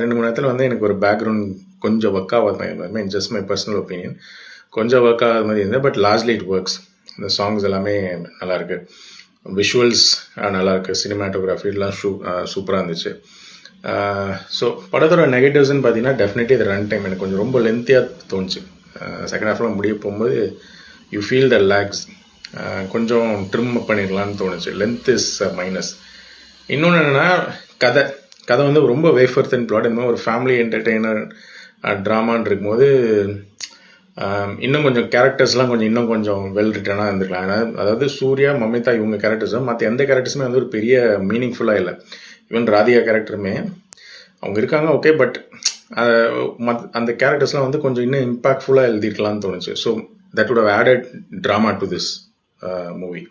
2-3 இடத்துல வந்து எனக்கு ஒரு பேக்ரவுண்ட் கொஞ்சம் ஒர்க் ஆகாத மாதிரி, ஜஸ்ட் மை பர்சனல் ஒப்பீனியன், கொஞ்சம் ஒர்க் ஆகாத மாதிரி இருந்தது. But largely it works. இந்த சாங்ஸ் எல்லாமே நல்லாயிருக்கு, விஷுவல்ஸ் நல்லாயிருக்கு, சினிமாட்டோகிராஃபிலாம் சூப்பராக இருந்துச்சு. ஸோ படத்தோட நெகட்டிவ்ஸ்ன்னு பார்த்தீங்கன்னா டெஃபினெட்லி இது ரன் டைம் எனக்கு கொஞ்சம் ரொம்ப லென்த்தியாக தோணுச்சு. செகண்ட் ஹாஃப்லாம் முடிய போகும்போது யூ ஃபீல் த லேக்ஸ், கொஞ்சம் ட்ரிம் பண்ணிடலான்னு தோணுச்சு. Length is minus. இன்னொன்று என்னென்னா கதை வந்து ரொம்ப வேஃபர் தென் பிளாட். இந்த மாதிரி ஒரு ஃபேமிலி என்டர்டெய்னர் ட்ராமான்னு இருக்கும்போது இன்னும் கொஞ்சம் கேரக்டர்ஸ்லாம் இன்னும் கொஞ்சம் வெல் ரிட்டனாக இருந்துக்கலாம். அதாவது சூர்யா, மமிதா இவங்க கேரக்டர்ஸ் தான், மற்ற எந்த கேரக்டர்ஸுமே வந்து ஒரு பெரிய மீனிங்ஃபுல்லாக இல்லை. ஈவன் ராதிகா கேரக்டருமே அவங்க இருக்காங்க, ஓகே, பட் அந்த கேரக்டர்ஸ்லாம் வந்து கொஞ்சம் இன்னும் இம்பாக்ட்ஃபுல்லாக எழுதிருக்கலாம்னு தோணுச்சு. So that would have added drama to this movie.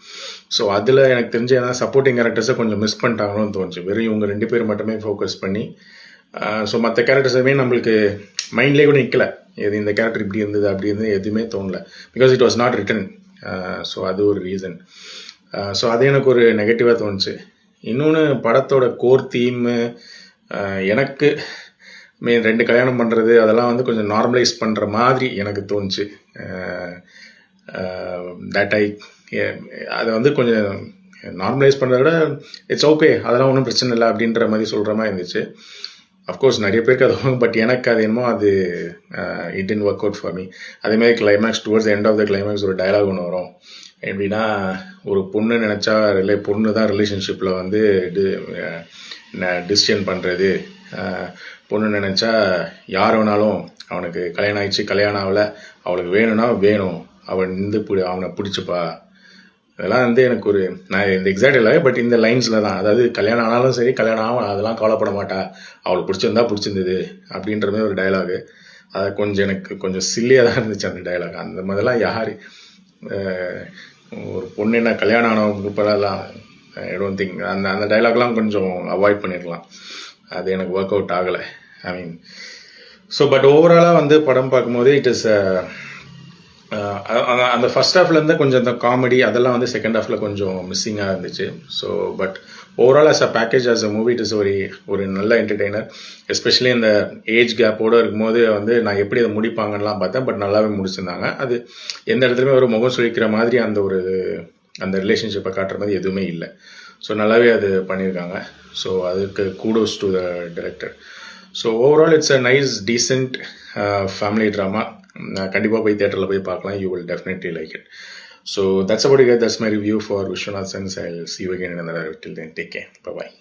So அதில் எனக்கு தெரிஞ்ச ஏதாவது சப்போர்ட்டிங் கேரக்டர்ஸை கொஞ்சம் மிஸ் பண்ணிட்டாங்களோன்னு தோணுச்சு. வெறும் இவங்க 2 பேர் மட்டுமே ஃபோக்கஸ் பண்ணி, ஸோ மற்ற கேரக்டர்ஸுமே நம்மளுக்கு மைண்ட்லேயே கூட நிற்கலை. எது இந்த கேரக்டர் இப்படி இருந்தது அப்படி இருந்தது எதுவுமே தோணலை, because it was not return. So அது ஒரு ரீசன். ஸோ அது எனக்கு ஒரு நெகட்டிவாக தோணுச்சு. இன்னொன்று, படத்தோட கோர் தீமு எனக்கு 2 கல்யாணம் பண்ணுறது அதெல்லாம் வந்து கொஞ்சம் நார்மலைஸ் பண்ணுற மாதிரி எனக்கு தோணுச்சு. அதை வந்து கொஞ்சம் நார்மலைஸ் பண்ணுறத விட இட்ஸ் ஓகே, அதெல்லாம் ஒன்றும் பிரச்சனை இல்லை அப்படின்ற மாதிரி சொல்கிற மாதிரி இருந்துச்சு. அஃப்கோர்ஸ் நிறைய பேருக்கு அது, பட் எனக்கு அது என்னமோ அது it didn't work out for me. அதேமாதிரி climax, towards end of the climax ஒரு டயலாக் ஒன்று வரும். எப்படின்னா, ஒரு பொண்ணு நினச்சா பொண்ணு தான் ரிலேஷன்ஷிப்பில் வந்து டிசிஷன் பண்ணுறது, பொண்ணு நினச்சா யார் வேணாலும், அவனுக்கு கல்யாணம் ஆயிடுச்சு, கல்யாணம் ஆகலை, அவளுக்கு வேணும்னா வேணும், அவன் அவனை பிடிச்சிப்பா. அதெல்லாம் வந்து எனக்கு ஒரு, நான் இந்த எக்ஸாக்ட் இல்லை, பட் இந்த லைன்ஸில் தான், அதாவது கல்யாணம் ஆனாலும் சரி கல்யாணம் ஆகும் அதெல்லாம் கவலைப்பட மாட்டா, அவளுக்கு பிடிச்சிருந்தது அப்படின்ற மாதிரி ஒரு டைலாகு. அதை எனக்கு கொஞ்சம் சில்லியாக தான் இருந்துச்சு அந்த டைலாக். அந்த மாதிரிலாம் யார் ஒரு பொண்ணு என்ன கல்யாணம் ஆனவங்க இப்போலாம் ஐ டோன்ட் திங்க் அந்த டைலாக்லாம் கொஞ்சம் அவாய்ட் பண்ணிடலாம். அது எனக்கு ஒர்க் அவுட் ஆகலை. ஐ மீன், ஸோ பட் ஓவராலாக வந்து படம் பார்க்கும்போது இட் இஸ் அந்த ஃபர்ஸ்ட் ஹாஃப்லேருந்து கொஞ்சம் அந்த காமெடி அதெல்லாம் வந்து செகண்ட் ஹாஃபில் கொஞ்சம் மிஸ்ஸிங்காக இருந்துச்சு. So but overall as a package, as a movie, it is ஒரு நல்ல என்டர்டெய்னர். எஸ்பெஷலி இந்த ஏஜ் கேப்போடு இருக்கும்போது வந்து நான் எப்படி அதை முடிப்பாங்கலாம் பார்த்தேன், பட் நல்லாவே முடிச்சிருந்தாங்க. அது எந்த இடத்துலையுமே ஒரு முகம் சுழிக்கிற மாதிரி அந்த ரிலேஷன்ஷிப்பை காட்டுற மாதிரி எதுவுமே இல்லை. ஸோ நல்லாவே அது பண்ணியிருக்காங்க. ஸோ அதுக்கு kudos to the director. So overall it's a nice decent family drama. கண்டிப்பாக போய் தியேட்டரில் போய் பார்க்கலாம். You will definitely like it. So that's about it, guys. That's my review for Vishwanath Sens. I'll see you again in another. Till then, take care. Bye bye.